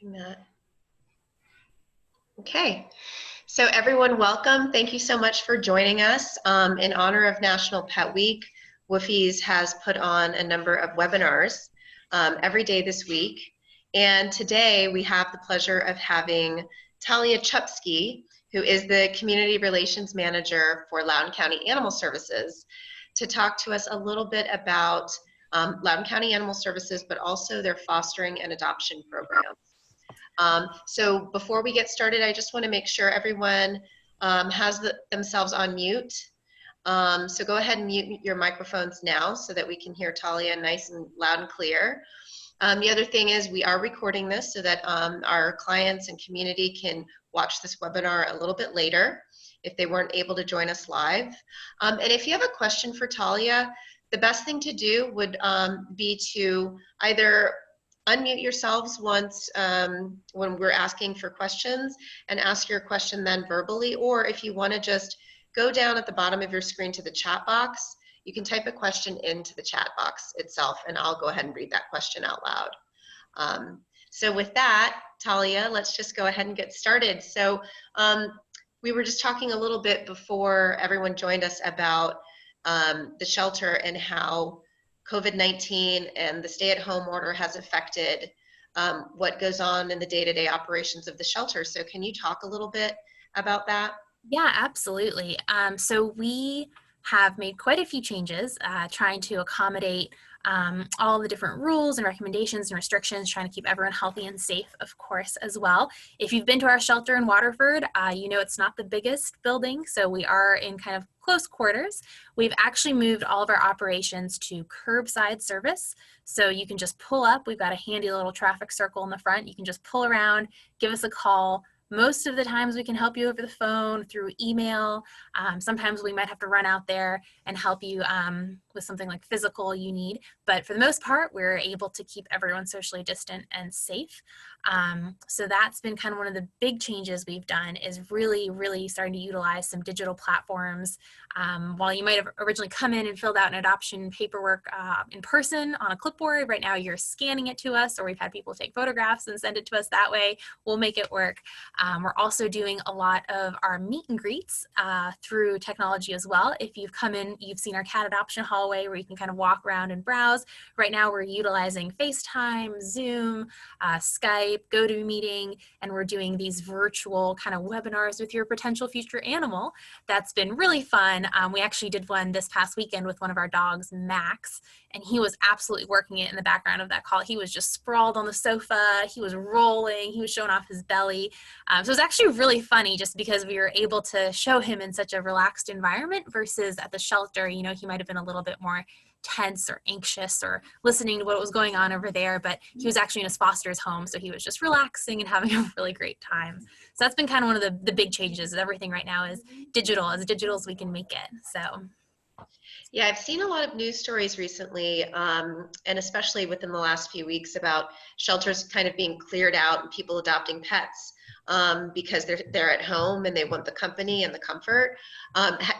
Matt. Okay, so everyone, welcome. Thank you so much for joining us. In honor of National Pet Week, Woofie's has put on a number of webinars every day this week. And today we have the pleasure of having Talia Chupsky, who is the Community Relations Manager for Loudoun County Animal Services, to talk to us a little bit about Loudoun County Animal Services, but also their fostering and adoption programs. So before we get started, I just want to make sure everyone has themselves on mute. So go ahead and mute your microphones now so that we can hear Talia nice and loud and clear. The other thing is we are recording this so that our clients and community can watch this webinar a little bit later if they weren't able to join us live. And if you have a question for Talia, the best thing to do would be to either unmute yourselves once when we're asking for questions and ask your question then verbally, or if you want to just go down at the bottom of your screen to the chat box, you can type a question into the chat box itself and I'll go ahead and read that question out loud. So with that, Talia, let's just go ahead and get started. So we were just talking a little bit before everyone joined us about the shelter and how COVID-19 and the stay-at-home order has affected what goes on in the day-to-day operations of the shelter. So can you talk a little bit about that? Yeah, absolutely. So we have made quite a few changes trying to accommodate all the different rules and recommendations and restrictions, trying to keep everyone healthy and safe, of course, as well. If you've been to our shelter in Waterford, you know it's not the biggest building, so we are in kind of close quarters. We've actually moved all of our operations to curbside service, so you can just pull up. We've got a handy little traffic circle in the front. You can just pull around, give us a call. Most of the times we can help you over the phone, through email. Sometimes we might have to run out there and help you with something like physical you need. But for the most part, we're able to keep everyone socially distant and safe. So that's been kind of one of the big changes we've done, is really starting to utilize some digital platforms. While you might have originally come in and filled out an adoption paperwork in person on a clipboard, right now you're scanning it to us, or we've had people take photographs and send it to us that way. We'll make it work. We're also doing a lot of our meet and greets through technology as well. If you've come in, you've seen our cat adoption hallway where you can kind of walk around and browse. Right now we're utilizing FaceTime, Zoom, Skype, GoToMeeting, and we're doing these virtual kind of webinars with your potential future animal. That's been really fun. We actually did one this past weekend with one of our dogs, Max, and he was absolutely working it in the background of that call. He was just sprawled on the sofa, he was rolling, he was showing off his belly. So it was actually really funny just because we were able to show him in such a relaxed environment versus at the shelter. You know, he might have been a little bit more tense or anxious or listening to what was going on over there, but he was actually in his foster's home, so he was just relaxing and having a really great time. So that's been kind of one of the big changes. Everything right now is digital, as digital as we can make it. So yeah, I've seen a lot of news stories recently, and especially within the last few weeks, about shelters kind of being cleared out and people adopting pets because they're at home and they want the company and the comfort.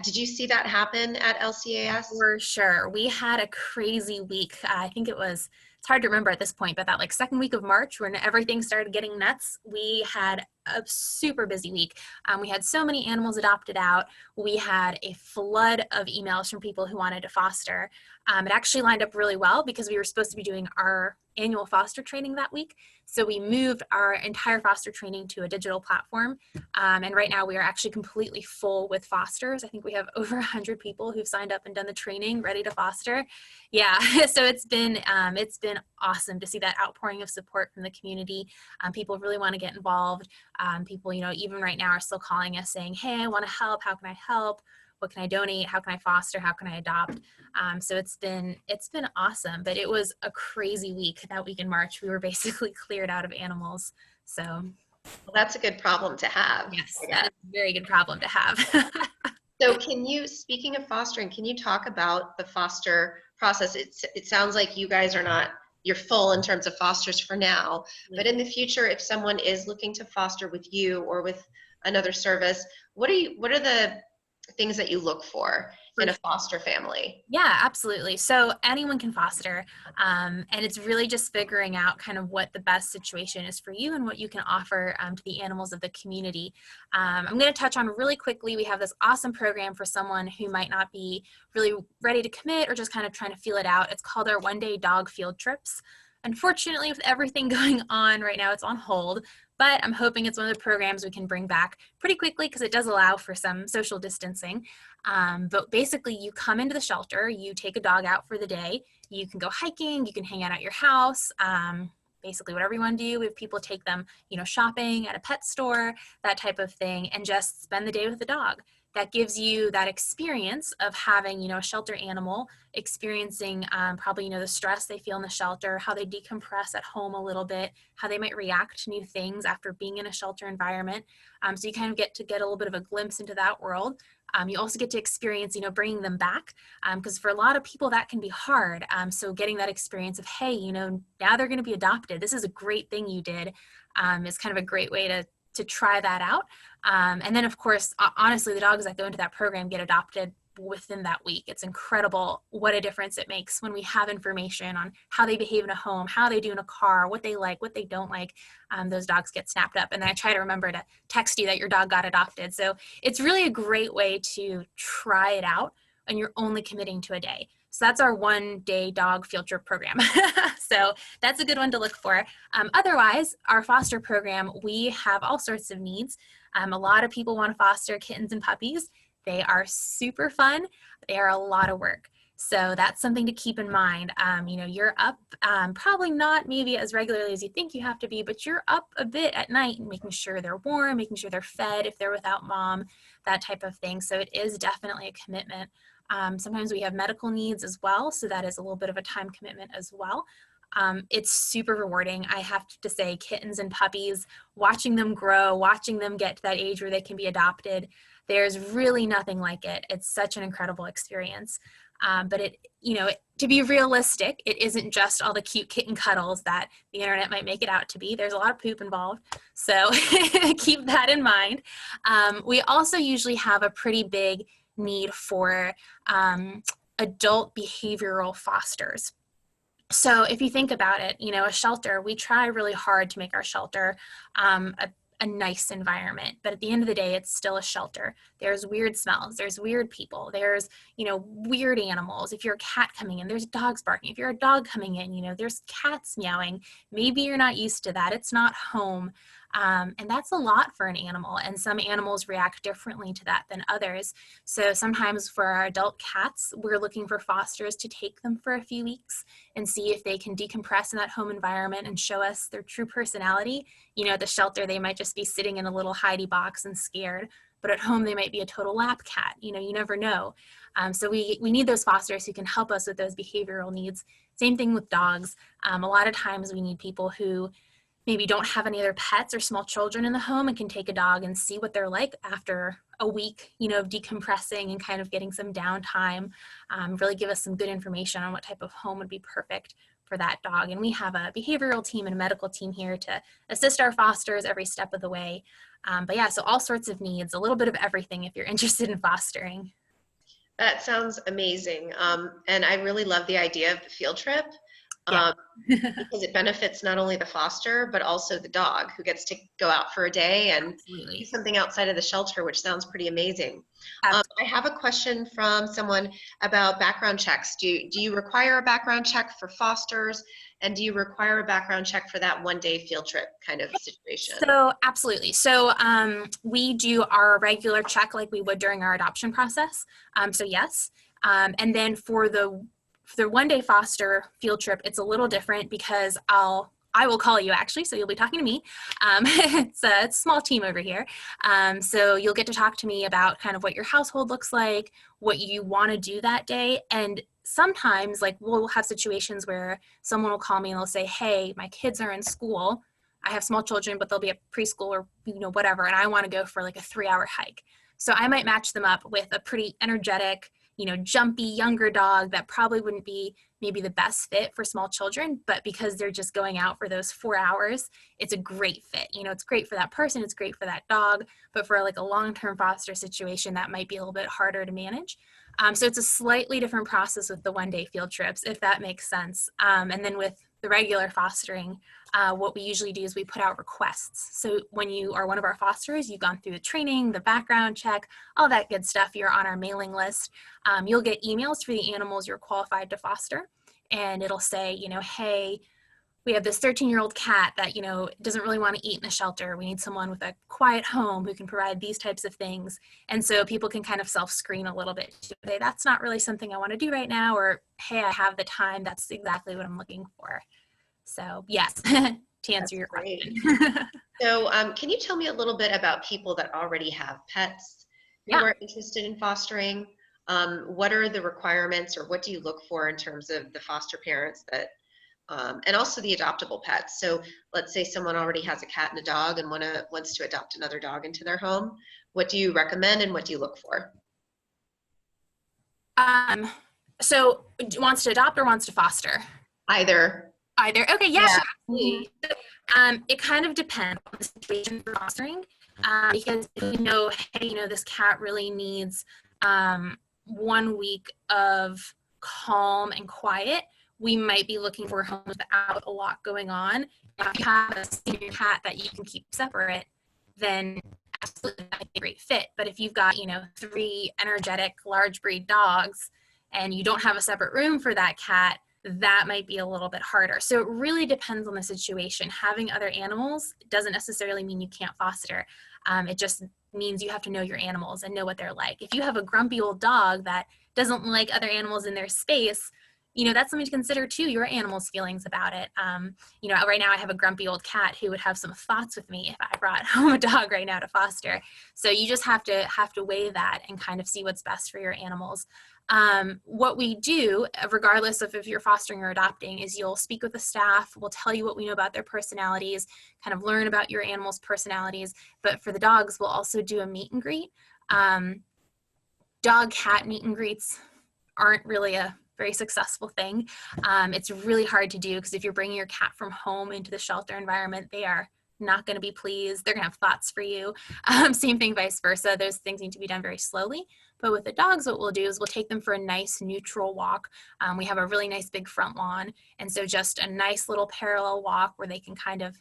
Did you see that happen at LCAS? for sure. We had a crazy week. I think it's hard to remember at this point, but that like second week of March when everything started getting nuts, we had a super busy week. We had so many animals adopted out. We had a flood of emails from people who wanted to foster. It actually lined up really well because we were supposed to be doing our annual foster training that week. So we moved our entire foster training to a digital platform. And right now we are actually completely full with fosters. I think we have over 100 people who've signed up and done the training ready to foster. Yeah, so it's been awesome to see that outpouring of support from the community. People really want to get involved. People, you know, even right now are still calling us saying, hey, I want to help. How can I help? What can I donate? How can I foster? How can I adopt? So it's been awesome, but it was a crazy week. That week in March, we were basically cleared out of animals. So Well, that's a good problem to have. yes, that is a very good problem to have. So speaking of fostering, can you talk about the foster process? It sounds like you guys you're full in terms of fosters for now, but in the future, if someone is looking to foster with you or with another service, what are the things that you look for in a foster family? Yeah, absolutely. So anyone can foster, and it's really just figuring out kind of what the best situation is for you and what you can offer to the animals of the community. I'm going to touch on really quickly, we have this awesome program for someone who might not be really ready to commit or just kind of trying to feel it out. It's called our one-day dog field trips. Unfortunately, with everything going on right now, it's on hold, but I'm hoping it's one of the programs we can bring back pretty quickly because it does allow for some social distancing. But basically, you come into the shelter, you take a dog out for the day, you can go hiking, you can hang out at your house. Basically, whatever you want to do. We have people take them, shopping at a pet store, that type of thing, and just spend the day with the dog. That gives you that experience of having, a shelter animal experiencing probably, the stress they feel in the shelter, how they decompress at home a little bit, how they might react to new things after being in a shelter environment. So you kind of get to get a little bit of a glimpse into that world. You also get to experience, bringing them back, because for a lot of people that can be hard. So getting that experience of, hey, now they're going to be adopted. This is a great thing you did, is kind of a great way to try that out. And then, of course, honestly, the dogs that go into that program get adopted within that week. It's incredible what a difference it makes when we have information on how they behave in a home, how they do in a car, what they like, what they don't like. Those dogs get snapped up. And then I try to remember to text you that your dog got adopted. So it's really a great way to try it out, and you're only committing to a day. So that's our one-day dog field trip program. So that's a good one to look for. Otherwise, our foster program, we have all sorts of needs. A lot of people want to foster kittens and puppies. They are super fun. They are a lot of work. So that's something to keep in mind. You're up, probably not maybe as regularly as you think you have to be, but you're up a bit at night, making sure they're warm, making sure they're fed if they're without mom, that type of thing. So it is definitely a commitment. Sometimes we have medical needs as well, so that is a little bit of a time commitment as well. It's super rewarding. I have to say, kittens and puppies, watching them grow, watching them get to that age where they can be adopted, there's really nothing like it. It's such an incredible experience. But to be realistic, it isn't just all the cute kitten cuddles that the internet might make it out to be. There's a lot of poop involved, so keep that in mind. We also usually have a pretty big need for adult behavioral fosters. So if you think about it, a shelter, we try really hard to make our shelter a nice environment, but at the end of the day, it's still a shelter. There's weird smells, there's weird people, there's, weird animals. If you're a cat coming in, there's dogs barking. If you're a dog coming in, there's cats meowing. Maybe you're not used to that. It's not home. And that's a lot for an animal, and some animals react differently to that than others. So sometimes for our adult cats, we're looking for fosters to take them for a few weeks and see if they can decompress in that home environment and show us their true personality. At the shelter, they might just be sitting in a little hidey box and scared, but at home they might be a total lap cat. You never know. So we need those fosters who can help us with those behavioral needs. Same thing with dogs. A lot of times we need people who maybe don't have any other pets or small children in the home and can take a dog and see what they're like after a week, of decompressing and kind of getting some downtime, really give us some good information on what type of home would be perfect for that dog. And we have a behavioral team and a medical team here to assist our fosters every step of the way. But yeah, so all sorts of needs, a little bit of everything if you're interested in fostering. That sounds amazing. And I really love the idea of the field trip. Yeah. Because it benefits not only the foster, but also the dog who gets to go out for a day and Absolutely. do something outside of the shelter, which sounds pretty amazing. Absolutely. I have a question from someone about background checks. Do you require a background check for fosters? And do you require a background check for that one-day field trip kind of situation? So absolutely. So we do our regular check like we would during our adoption process. So yes. And then for the one-day foster field trip, it's a little different because I will call you actually, so you'll be talking to me. It's a small team over here. So you'll get to talk to me about kind of what your household looks like, what you want to do that day. And sometimes we'll have situations where someone will call me and they'll say, hey, my kids are in school. I have small children, but they'll be at preschool or, whatever. And I want to go for like a 3-hour hike. So I might match them up with a pretty energetic, jumpy younger dog that probably wouldn't be maybe the best fit for small children, but because they're just going out for those 4 hours, it's a great fit. It's great for that person, it's great for that dog, but for like a long-term foster situation, that might be a little bit harder to manage. So it's a slightly different process with the one-day field trips, if that makes sense. And then with the regular fostering, what we usually do is we put out requests. So when you are one of our fosterers, you've gone through the training, the background check, all that good stuff, you're on our mailing list. You'll get emails for the animals you're qualified to foster. And it'll say, hey, we have this 13-year-old cat that, doesn't really want to eat in the shelter. We need someone with a quiet home who can provide these types of things. And so people can kind of self-screen a little bit. Say, that's not really something I want to do right now, or, hey, I have the time. That's exactly what I'm looking for. So yes, to answer your question. So can you tell me a little bit about people that already have pets who are interested in fostering? What are the requirements, or what do you look for in terms of the foster parents that and also the adoptable pets? So let's say someone already has a cat and a dog and wants to adopt another dog into their home. What do you recommend and what do you look for? So wants to adopt or wants to foster? Either. Okay, yeah, sure, absolutely. It kind of depends on the situation for fostering, because if we know, hey, this cat really needs 1 week of calm and quiet, we might be looking for homes without a lot going on. If you have a senior cat that you can keep separate, then absolutely that's a great fit. But if you've got, 3 energetic large breed dogs and you don't have a separate room for that cat, that might be a little bit harder. So it really depends on the situation. Having other animals doesn't necessarily mean you can't foster. It just means you have to know your animals and know what they're like. If you have a grumpy old dog that doesn't like other animals in their space, that's something to consider too, your animal's feelings about it. Right now I have a grumpy old cat who would have some thoughts with me if I brought home a dog right now to foster. So you just have to weigh that and kind of see what's best for your animals. What we do, regardless of if you're fostering or adopting, is you'll speak with the staff. We'll tell you what we know about their personalities, kind of learn about your animal's personalities. But for the dogs, we'll also do a meet and greet. Dog-cat meet and greets aren't really a very successful thing. It's really hard to do because if you're bringing your cat from home into the shelter environment, they are not going to be pleased. They're going to have thoughts for you. Same thing, vice versa. Those things need to be done very slowly. But with the dogs, what we'll do is we'll take them for a nice neutral walk. We have a really nice big front lawn. And so just a nice little parallel walk where they can kind of,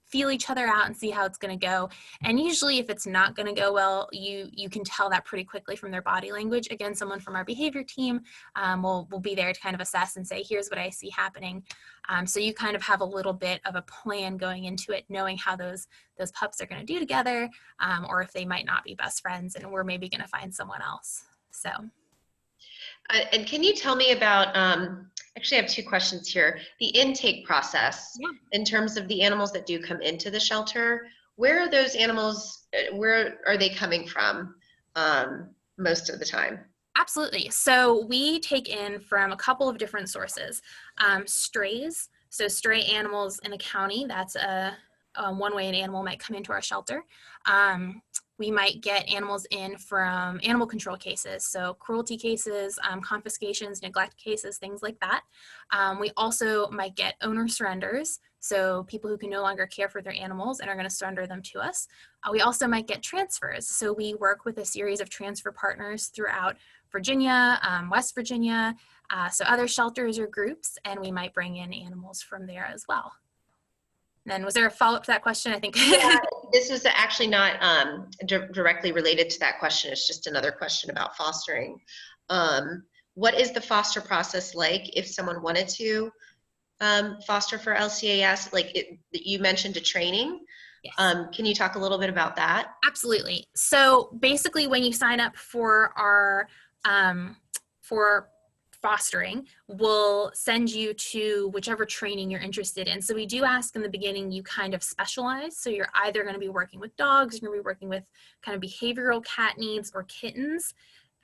feel each other out and see how it's going to go. And usually if it's not going to go well, you can tell that pretty quickly from their body language. Again, someone from our behavior team will be there to kind of assess and say, here's what I see happening. So you kind of have a little bit of a plan going into it, knowing how those pups are going to do together, or if they might not be best friends and we're maybe going to find someone else. So. And can you tell me about, actually I have 2 questions here. The intake process, in terms of the animals that do come into the shelter, where are those animals, where are they coming from most of the time? Absolutely. So we take in from a couple of different sources. Strays, so stray animals in a county, that's one way an animal might come into our shelter. We might get animals in from animal control cases, so cruelty cases, confiscations, neglect cases, things like that. We also might get owner surrenders, so people who can no longer care for their animals and are going to surrender them to us. We also might get transfers, so we work with a series of transfer partners throughout Virginia, West Virginia, so other shelters or groups, and we might bring in animals from there as well. And then was there a follow-up to that question? I think. Yeah, this was actually not directly related to that question. It's just another question about fostering. What is the foster process like if someone wanted to foster for LCAS? You mentioned a training. Yes. Can you talk a little bit about that? Absolutely. So basically when you sign up for our for fostering, we'll send you to whichever training you're interested in. So we do ask in the beginning you kind of specialize. So you're either going to be working with dogs, you're going to be working with kind of behavioral cat needs or kittens.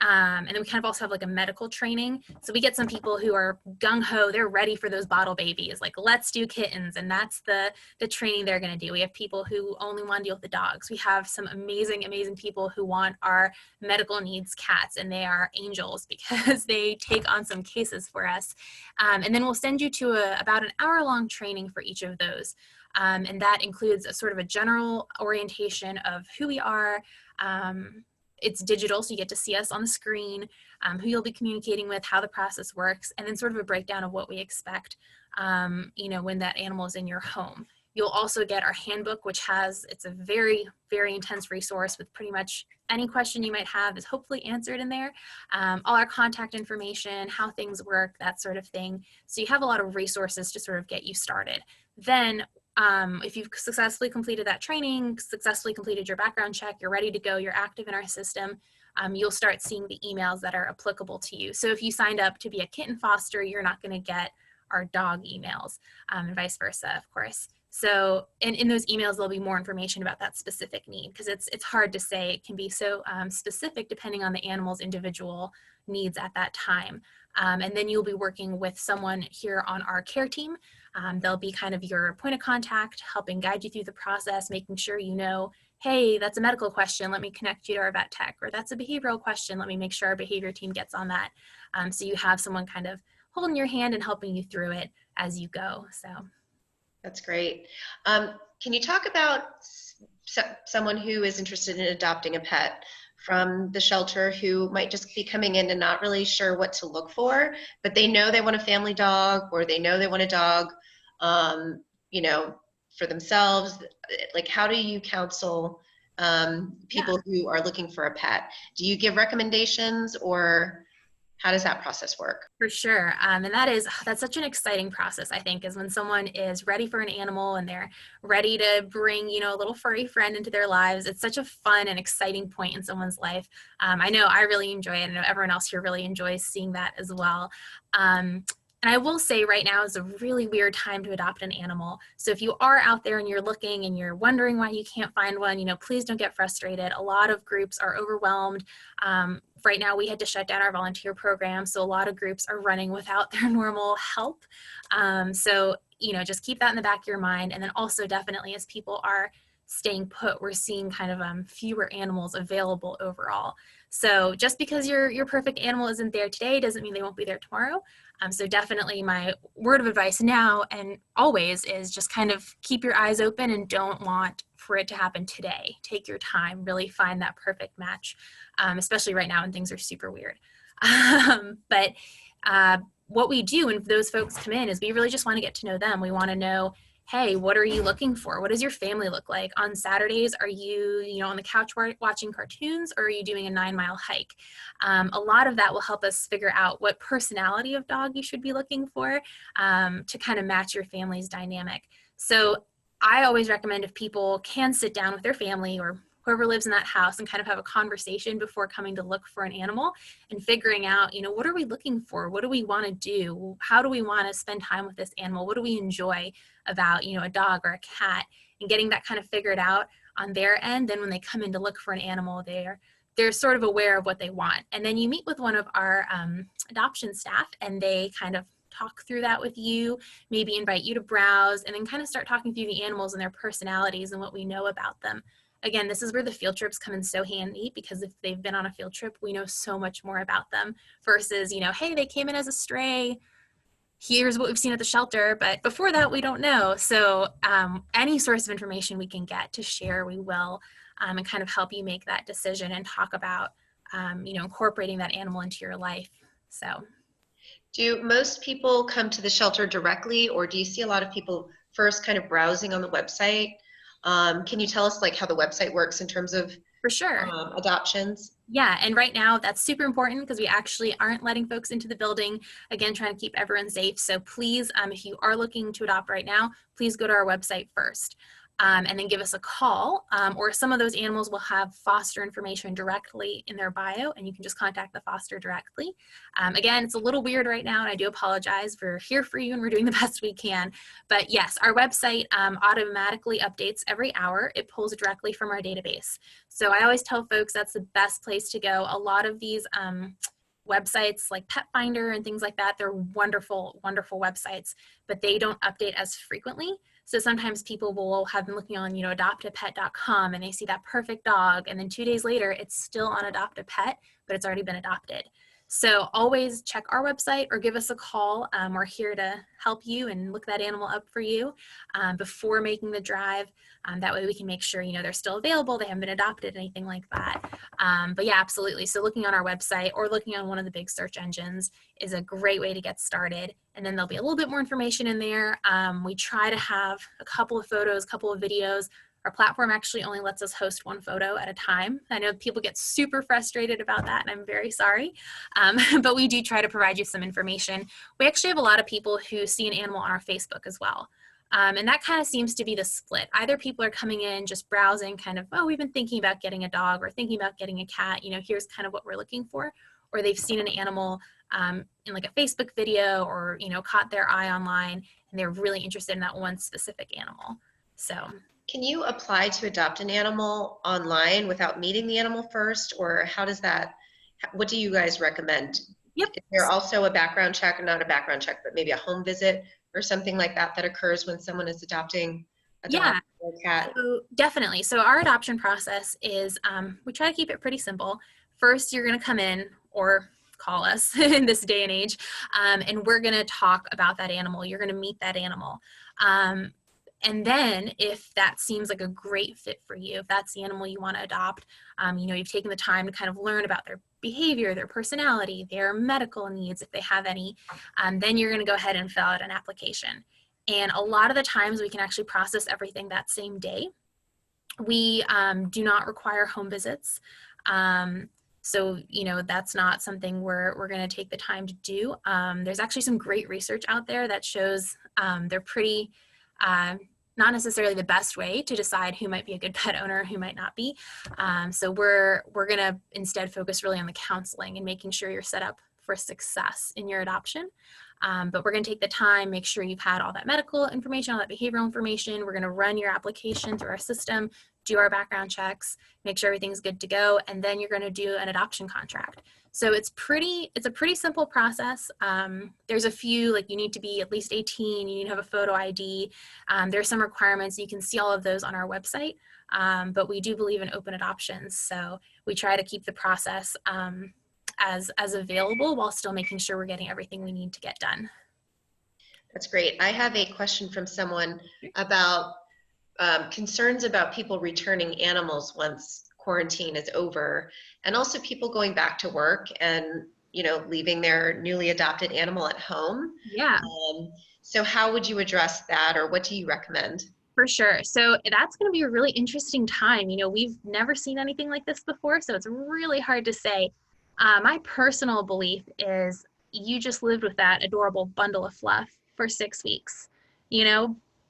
And then we kind of also have like a medical training. So we get some people who are gung-ho, they're ready for those bottle babies, like let's do kittens. And that's the training they're gonna do. We have people who only want to deal with the dogs. We have some amazing, amazing people who want our medical needs cats, and they are angels because they take on some cases for us. And then we'll send you to about an hour-long training for each of those. And that includes a sort of a general orientation of who we are, it's digital, so you get to see us on the screen, who you'll be communicating with, how the process works, and then sort of a breakdown of what we expect, when that animal is in your home. You'll also get our handbook, which it's a very, very intense resource with pretty much any question you might have is hopefully answered in there. All our contact information, how things work, that sort of thing. So you have a lot of resources to sort of get you started. Then if you've successfully completed that training, successfully completed your background check, you're ready to go, you're active in our system, you'll start seeing the emails that are applicable to you. So if you signed up to be a kitten foster, you're not going to get our dog emails, and vice versa, of course. So in those emails, there'll be more information about that specific need, because it's hard to say. It can be so specific depending on the animal's individual needs at that time. And then you'll be working with someone here on our care team. They'll be kind of your point of contact, helping guide you through the process, making sure you know, hey, that's a medical question, let me connect you to our vet tech, or that's a behavioral question, let me make sure our behavior team gets on that. So you have someone kind of holding your hand and helping you through it as you go. So that's great. Can you talk about someone who is interested in adopting a pet from the shelter, who might just be coming in and not really sure what to look for, but they know they want a family dog, or they know they want a dog, for themselves? Like, how do you counsel people who are looking for a pet? Do you give recommendations, or how does that process work? For sure. And that's such an exciting process, I think, is when someone is ready for an animal and they're ready to bring, a little furry friend into their lives. It's such a fun and exciting point in someone's life. I know I really enjoy it. I know everyone else here really enjoys seeing that as well. And I will say right now is a really weird time to adopt an animal. So if you are out there and you're looking and you're wondering why you can't find one, please don't get frustrated. A lot of groups are overwhelmed. Right now we had to shut down our volunteer program, so a lot of groups are running without their normal help. So just keep that in the back of your mind. And then also definitely, as people are staying put, we're seeing kind of fewer animals available overall. So just because your perfect animal isn't there today doesn't mean they won't be there tomorrow. So definitely my word of advice now and always is just kind of keep your eyes open and don't want for it to happen today. Take your time, really find that perfect match, especially right now when things are super weird. But what we do when those folks come in is we really just want to get to know them. We want to know, hey, what are you looking for? What does your family look like? On Saturdays, are you, on the couch watching cartoons, or are you doing a 9-mile hike? A lot of that will help us figure out what personality of dog you should be looking for to kind of match your family's dynamic. So I always recommend, if people can sit down with their family or whoever lives in that house and kind of have a conversation before coming to look for an animal and figuring out, what are we looking for? What do we want to do? How do we want to spend time with this animal? What do we enjoy about, a dog or a cat? And getting that kind of figured out on their end. Then when they come in to look for an animal, they're sort of aware of what they want. And then you meet with one of our adoption staff, and they kind of talk through that with you, maybe invite you to browse, and then kind of start talking through the animals and their personalities and what we know about them. Again, this is where the field trips come in so handy, because if they've been on a field trip, we know so much more about them versus, hey, they came in as a stray, here's what we've seen at the shelter, but before that, we don't know. So any source of information we can get to share, we will, and kind of help you make that decision and talk about, incorporating that animal into your life. So. Do most people come to the shelter directly, or do you see a lot of people first kind of browsing on the website? Can you tell us how the website works in terms of For sure. Adoptions? Yeah, and right now that's super important because we actually aren't letting folks into the building, again, trying to keep everyone safe. So please, if you are looking to adopt right now, please go to our website first. And then give us a call, or some of those animals will have foster information directly in their bio, and you can just contact the foster directly. Again, it's a little weird right now, and I do apologize. We're here for you, and we're doing the best we can. But yes, our website automatically updates every hour. It pulls directly from our database. So I always tell folks that's the best place to go. A lot of these websites like Pet Finder and things like that, they're wonderful, wonderful websites, but they don't update as frequently. So sometimes people will have been looking on, adoptapet.com, and they see that perfect dog, and then 2 days later, it's still on Adopt a Pet, but it's already been adopted. So always check our website or give us a call. We're here to help you and look that animal up for you before making the drive. That way we can make sure, they're still available, they haven't been adopted, anything like that. But yeah, absolutely. So looking on our website or looking on one of the big search engines is a great way to get started. And then there'll be a little bit more information in there. We try to have a couple of photos, a couple of videos. Our platform actually only lets us host one photo at a time. I know people get super frustrated about that, and I'm very sorry. But we do try to provide you some information. We actually have a lot of people who see an animal on our Facebook as well. And that kind of seems to be the split. Either people are coming in just browsing kind of, oh, we've been thinking about getting a dog or thinking about getting a cat, here's kind of what we're looking for. Or they've seen an animal in like a Facebook video or, caught their eye online and they're really interested in that one specific animal. So. Can you apply to adopt an animal online without meeting the animal first, or how does that, what do you guys recommend? Yep. Is there also a background check, or not a background check, but maybe a home visit or something like that that occurs when someone is adopting a dog or a cat? So definitely. So our adoption process is, we try to keep it pretty simple. First, you're going to come in or call us in this day and age, and we're going to talk about that animal. You're going to meet that animal. And then if that seems like a great fit for you, if that's the animal you want to adopt, you've taken the time to kind of learn about their behavior, their personality, their medical needs, if they have any, then you're going to go ahead and fill out an application. And a lot of the times we can actually process everything that same day. We do not require home visits. So, that's not something we're going to take the time to do. There's actually some great research out there that shows they're pretty, not necessarily the best way to decide who might be a good pet owner, who might not be. So we're going to instead focus really on the counseling and making sure you're set up for success in your adoption. But we're going to take the time, make sure you've had all that medical information, all that behavioral information. We're going to run your application through our system, do our background checks, make sure everything's good to go, and then you're going to do an adoption contract. So it's a pretty simple process. There's a few, like you need to be at least 18, you need to have a photo ID. There's some requirements. You can see all of those on our website, but we do believe in open adoptions. So we try to keep the process as available while still making sure we're getting everything we need to get done. That's great. I have a question from someone about concerns about people returning animals once quarantine is over, and also people going back to work and leaving their newly adopted animal at home. Yeah. So how would you address that, or what do you recommend? For sure. So that's going to be a really interesting time. We've never seen anything like this before, so it's really hard to say. My personal belief is you just lived with that adorable bundle of fluff for 6 weeks.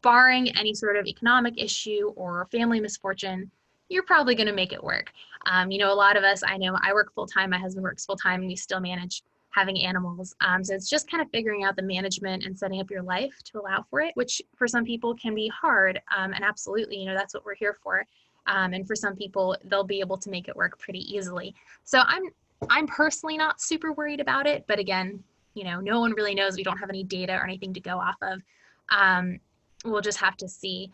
Barring any sort of economic issue or family misfortune, you're probably going to make it work. A lot of us, I know I work full-time, my husband works full-time, and we still manage having animals. So it's just kind of figuring out the management and setting up your life to allow for it, which for some people can be hard. And absolutely, that's what we're here for. And for some people, they'll be able to make it work pretty easily. So I'm personally not super worried about it, but again, no one really knows. We don't have any data or anything to go off of. We'll just have to see.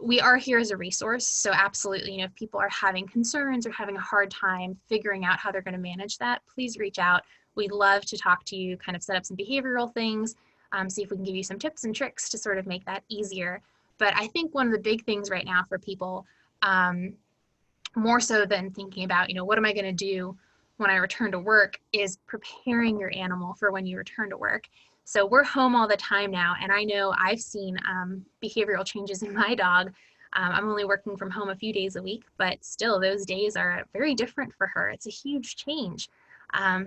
We are here as a resource, so absolutely, if people are having concerns or having a hard time figuring out how they're going to manage that, please reach out. We'd love to talk to you, kind of set up some behavioral things, see if we can give you some tips and tricks to sort of make that easier. But I think one of the big things right now for people, more so than thinking about, what am I going to do when I return to work, is preparing your animal for when you return to work. So we're home all the time now, and I know I've seen behavioral changes in my dog. I'm only working from home a few days a week, but still those days are very different for her. It's a huge change.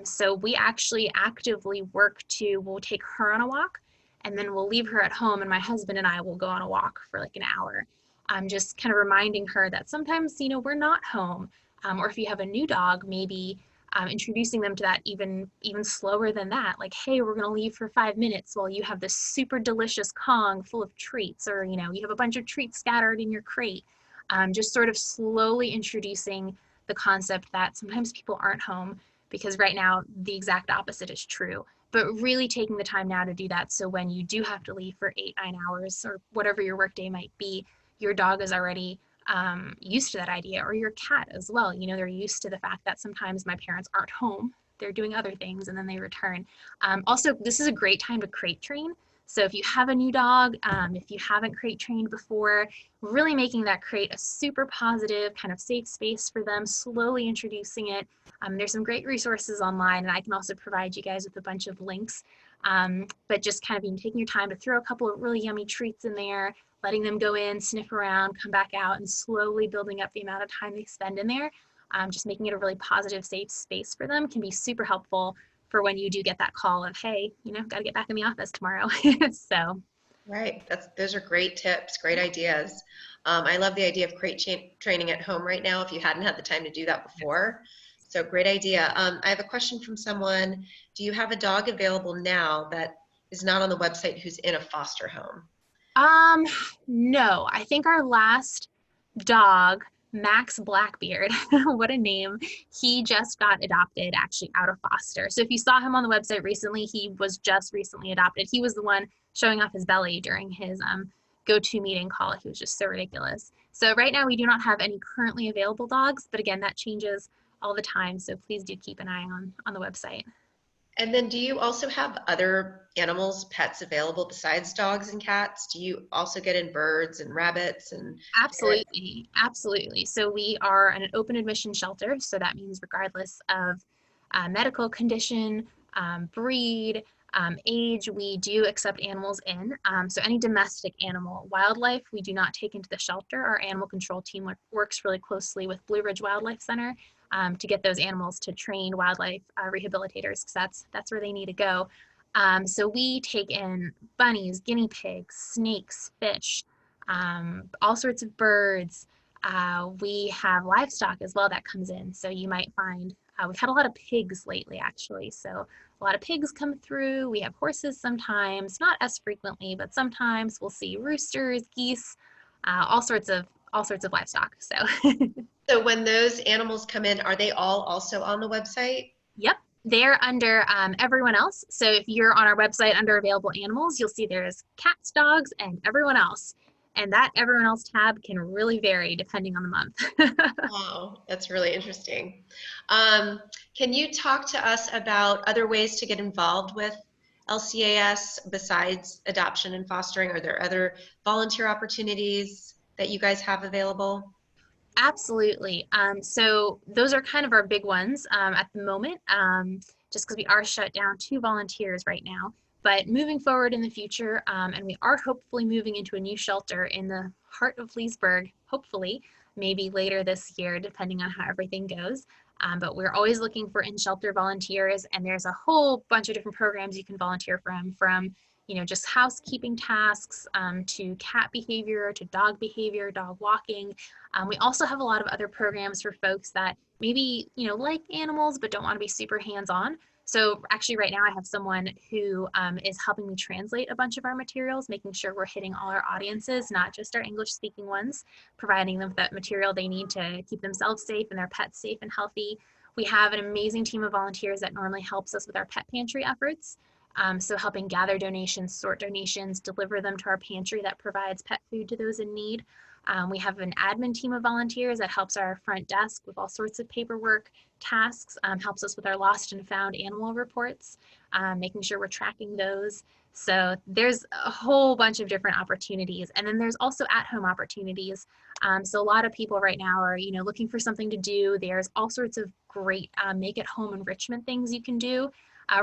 So we actually actively we'll take her on a walk, and then we'll leave her at home, and my husband and I will go on a walk for like an hour. Just kind of reminding her that sometimes, we're not home. Or if you have a new dog, maybe introducing them to that even slower than that. Like, hey, we're going to leave for 5 minutes while you have this super delicious Kong full of treats, or, you have a bunch of treats scattered in your crate. Just sort of slowly introducing the concept that sometimes people aren't home, because right now the exact opposite is true. But really taking the time now to do that, so when you do have to leave for 8-9 hours or whatever your workday might be, your dog is already used to that idea, or your cat as well. They're used to the fact that sometimes my parents aren't home they're doing other things and then they return. Also, this is a great time to crate train. So if you have a new dog, if you haven't crate trained before, really making that crate a super positive kind of safe space for them, slowly introducing it. There's some great resources online, and I can also provide you guys with a bunch of links. But just kind of being taking your time to throw a couple of really yummy treats in there, letting them go in, sniff around, come back out, and slowly building up the amount of time they spend in there. Just making it a really positive, safe space for them can be super helpful for when you do get that call of, hey, got to get back in the office tomorrow. So. Right. Those are great tips, great ideas. I love the idea of crate training at home right now if you hadn't had the time to do that before. So great idea. I have a question from someone. Do you have a dog available now that is not on the website who's in a foster home? Um, no, I think our last dog, Max Blackbeard, what a name. He just got adopted actually out of foster. So if you saw him on the website recently, he was just recently adopted. He was the one showing off his belly during his go-to meeting call. He was just so ridiculous. So right now we do not have any currently available dogs, but again, that changes all the time. So please do keep an eye on the website. And then do you also have other animals, pets available besides dogs and cats? Do you also get in birds and rabbits and parrots? Absolutely, absolutely. So we are an open admission shelter. So that means regardless of medical condition, breed, age, we do accept animals in. So any domestic animal, wildlife, we do not take into the shelter. Our animal control team works really closely with Blue Ridge Wildlife Center to get those animals to trained wildlife rehabilitators because that's where they need to go. So we take in bunnies, guinea pigs, snakes, fish, all sorts of birds. We have livestock as well that comes in. So you might find we've had a lot of pigs lately, actually. So a lot of pigs come through. We have horses sometimes, not as frequently, but sometimes we'll see roosters, geese, all sorts of livestock. So So when those animals come in, are they all also on the website? yep, they're under everyone else. So if you're on our website under available animals, you'll see there's cats, dogs, and everyone else. And that everyone else tab can really vary depending on the month. Wow, that's really interesting. Um, can you talk to us about other ways to get involved with LCAS besides adoption and fostering? Are there other volunteer opportunities that you guys have available? Absolutely. So those are kind of our big ones at the moment, just because we are shut down to volunteers right now. But moving forward in the future, and we are hopefully moving into a new shelter in the heart of Leesburg, hopefully, maybe later this year, depending on how everything goes. But we're always looking for in-shelter volunteers, and there's a whole bunch of different programs you can volunteer from just housekeeping tasks to cat behavior, to dog behavior, dog walking. We also have a lot of other programs for folks that maybe, like animals, but don't want to be super hands-on. So actually right now I have someone who is helping me translate a bunch of our materials, making sure we're hitting all our audiences, not just our English speaking ones, providing them with that material they need to keep themselves safe and their pets safe and healthy. We have an amazing team of volunteers that normally helps us with our pet pantry efforts. So helping gather donations, sort donations, deliver them to our pantry that provides pet food to those in need. We have an admin team of volunteers that helps our front desk with all sorts of paperwork tasks, helps us with our lost and found animal reports, making sure we're tracking those. So there's a whole bunch of different opportunities. And then there's also at-home opportunities. So a lot of people right now are, looking for something to do. There's all sorts of great make-at-home enrichment things you can do.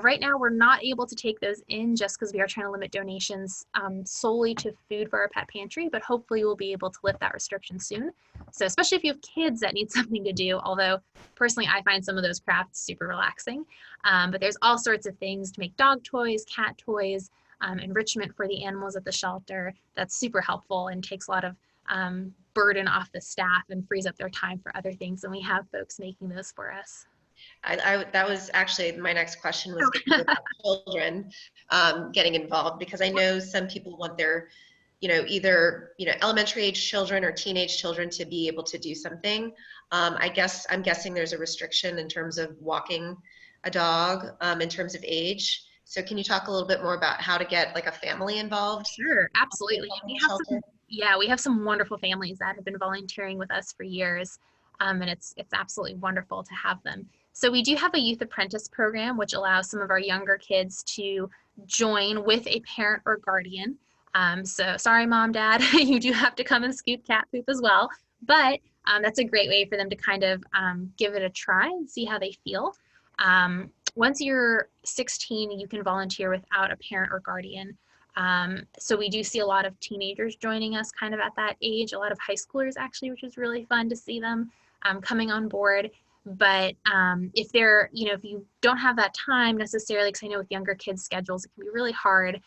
Right now, we're not able to take those in just because we are trying to limit donations solely to food for our pet pantry, but hopefully we'll be able to lift that restriction soon. So especially if you have kids that need something to do, although personally I find some of those crafts super relaxing, but there's all sorts of things to make dog toys, cat toys, enrichment for the animals at the shelter. That's super helpful and takes a lot of burden off the staff and frees up their time for other things. And we have folks making those for us. That was actually my next question was going to be about children getting involved because I know some people want their, either, elementary age children or teenage children to be able to do something. I'm guessing there's a restriction in terms of walking a dog in terms of age. So can you talk a little bit more about how to get like a family involved? Sure, absolutely. In the shelter? We have some wonderful families that have been volunteering with us for years, and it's absolutely wonderful to have them. So we do have a youth apprentice program, which allows some of our younger kids to join with a parent or guardian. So sorry, mom, dad, you do have to come and scoop cat poop as well. But that's a great way for them to kind of give it a try and see how they feel. Once you're 16, you can volunteer without a parent or guardian. So we do see a lot of teenagers joining us kind of at that age, a lot of high schoolers actually, which is really fun to see them coming on board. But if they're, if you don't have that time necessarily, because I know with younger kids' schedules, it can be really hard,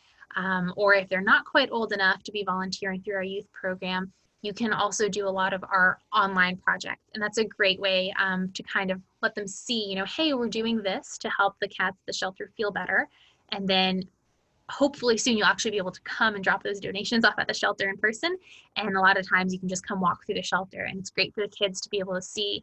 or if they're not quite old enough to be volunteering through our youth program, you can also do a lot of our online projects. And that's a great way to kind of let them see, hey, we're doing this to help the cats at the shelter feel better. And then hopefully soon you'll actually be able to come and drop those donations off at the shelter in person. And a lot of times you can just come walk through the shelter, and it's great for the kids to be able to see,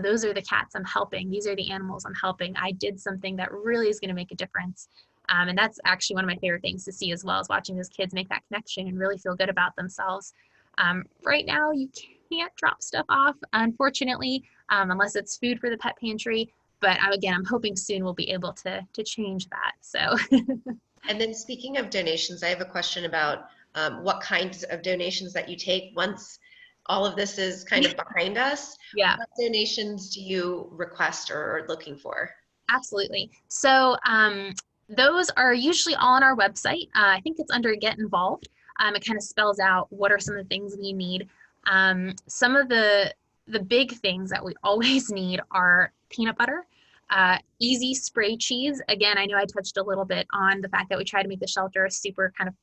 those are the cats I'm helping. These are the animals I'm helping. I did something that really is going to make a difference. And that's actually one of my favorite things to see as well, is watching those kids make that connection and really feel good about themselves. Right now, you can't drop stuff off, unfortunately, unless it's food for the pet pantry. But again, I'm hoping soon we'll be able to change that. So. And then speaking of donations, I have a question about what kinds of donations that you take once all of this is kind of behind us. Yeah. What donations do you request or are looking for? Absolutely. So those are usually all on our website. I think it's under Get Involved. It kind of spells out what are some of the things we need. Some of the big things that we always need are peanut butter, easy spray cheese. Again, I know I touched a little bit on the fact that we try to make the shelter a super kind of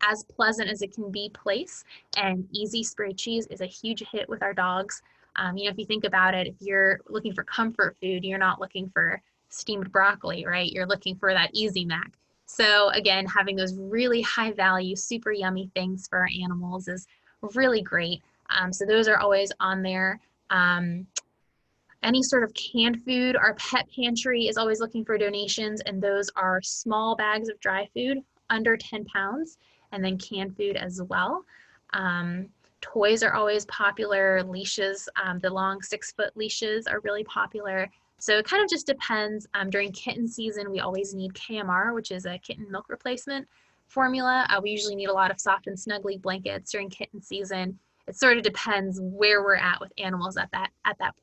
as pleasant as it can be place, and easy spray cheese is a huge hit with our dogs. If you think about it, if you're looking for comfort food, you're not looking for steamed broccoli, right? You're looking for that easy mac. So again, having those really high value, super yummy things for our animals is really great. So those are always on there. Any sort of canned food, our pet pantry is always looking for donations, and those are small bags of dry food under 10 pounds, and then canned food as well. Toys are always popular. Leashes, the long 6-foot leashes are really popular. So it kind of just depends. During kitten season, we always need KMR, which is a kitten milk replacement formula. We usually need a lot of soft and snuggly blankets during kitten season. It sort of depends where we're at with animals at that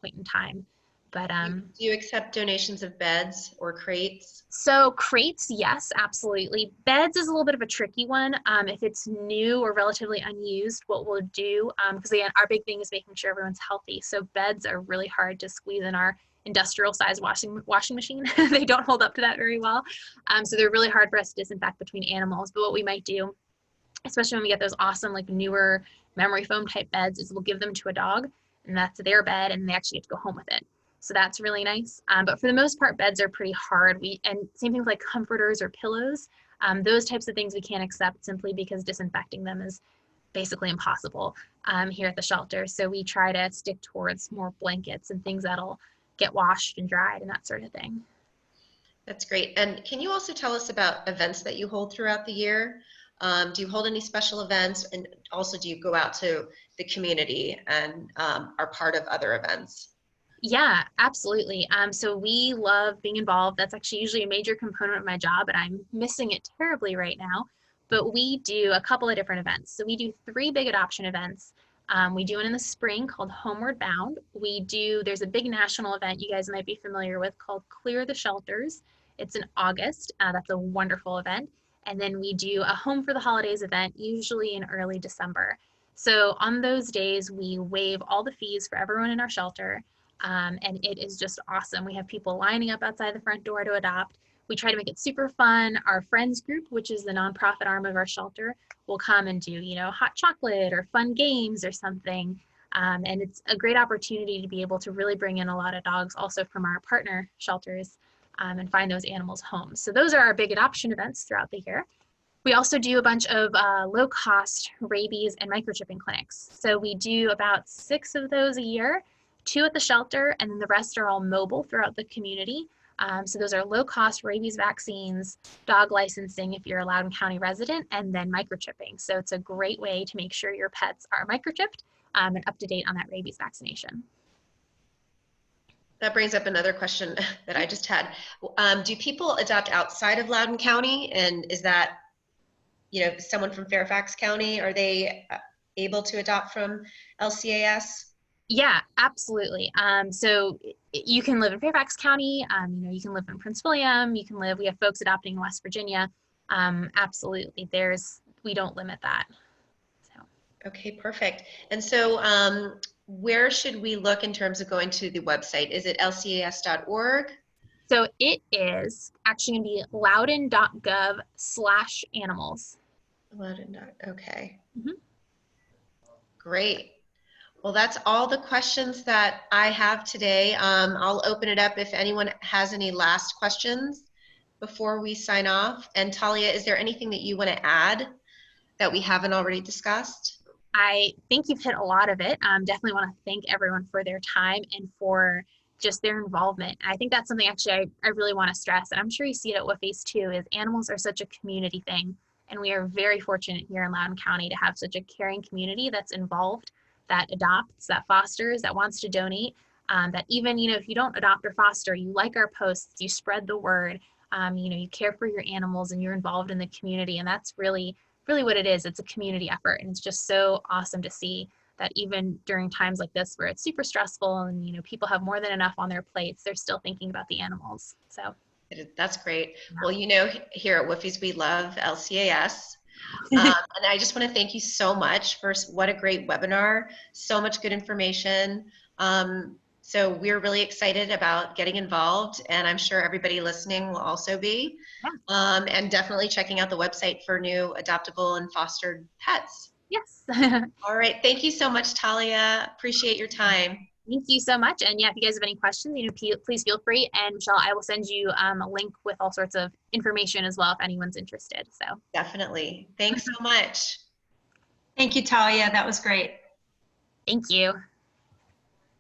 point in time. But Do you accept donations of beds or crates? so crates, yes, absolutely. Beds is a little bit of a tricky one. If it's new or relatively unused, what we'll do, because again, our big thing is making sure everyone's healthy. So beds are really hard to squeeze in our industrial size washing machine. They don't hold up to that very well. So they're really hard for us to disinfect between animals. But what we might do, especially when we get those awesome, like newer memory foam type beds, is we'll give them to a dog, and that's their bed, and they actually get to go home with it. So that's really nice. But for the most part, beds are pretty hard. And same things like comforters or pillows. Those types of things we can't accept simply because disinfecting them is basically impossible here at the shelter. So we try to stick towards more blankets and things that'll get washed and dried and that sort of thing. That's great. And can you also tell us about events that you hold throughout the year? Do you hold any special events? And also, do you go out to the community and are part of other events? Yeah, absolutely. So we love being involved. That's actually usually a major component of my job, and I'm missing it terribly right now. But we do a couple of different events. So we do 3 big adoption events. We do one in the spring called Homeward Bound. There's a big national event you guys might be familiar with called Clear the Shelters. It's in August. That's a wonderful event. And then we do a Home for the Holidays event, usually in early December. So on those days, we waive all the fees for everyone in our shelter. And it is just awesome. We have people lining up outside the front door to adopt. We try to make it super fun. Our friends group, which is the nonprofit arm of our shelter, will come and do, hot chocolate or fun games or something. And it's a great opportunity to be able to really bring in a lot of dogs also from our partner shelters and find those animals homes. So those are our big adoption events throughout the year. We also do a bunch of low-cost rabies and microchipping clinics. So we do about 6 of those a year. 2 at the shelter, and then the rest are all mobile throughout the community. So those are low-cost rabies vaccines, dog licensing if you're a Loudoun County resident, and then microchipping. So it's a great way to make sure your pets are microchipped and up to date on that rabies vaccination. That brings up another question that I just had. Do people adopt outside of Loudoun County? And is that, someone from Fairfax County, are they able to adopt from LCAS? Yeah, absolutely. So you can live in Fairfax County. You can live in Prince William. We have folks adopting in West Virginia. Absolutely. We don't limit that. So. Okay, perfect. And so where should we look in terms of going to the website? Is it lcas.org? So it is actually going to be loudoun.gov/animals. Okay. Mhm. Great. Well, that's all the questions that I have today. I'll open it up if anyone has any last questions before we sign off. And Talia, is there anything that you want to add that we haven't already discussed? I think you've hit a lot of it. Definitely want to thank everyone for their time and for just their involvement. I think that's something actually I really want to stress, and I'm sure you see it at Woofie's too, is animals are such a community thing. And we are very fortunate here in Loudoun County to have such a caring community that's involved, that adopts, that fosters, that wants to donate, that even, if you don't adopt or foster, you like our posts, you spread the word, you care for your animals and you're involved in the community. And that's really what it is. It's a community effort. And it's just so awesome to see that even during times like this where it's super stressful and people have more than enough on their plates, they're still thinking about the animals. So That's great. yeah. Well, here at Woofie's, we love LCAS. And I just want to thank you so much for what a great webinar, so much good information. So we're really excited about getting involved, and I'm sure everybody listening will also be. And definitely checking out the website for new adoptable and fostered pets. Yes. All right. Thank you so much, Talia. Appreciate your time. Thank you so much. And yeah, if you guys have any questions, please feel free. And Michelle, I will send you a link with all sorts of information as well if anyone's interested. So Definitely. Thanks so much. Thank you, Talia. That was great. thank you.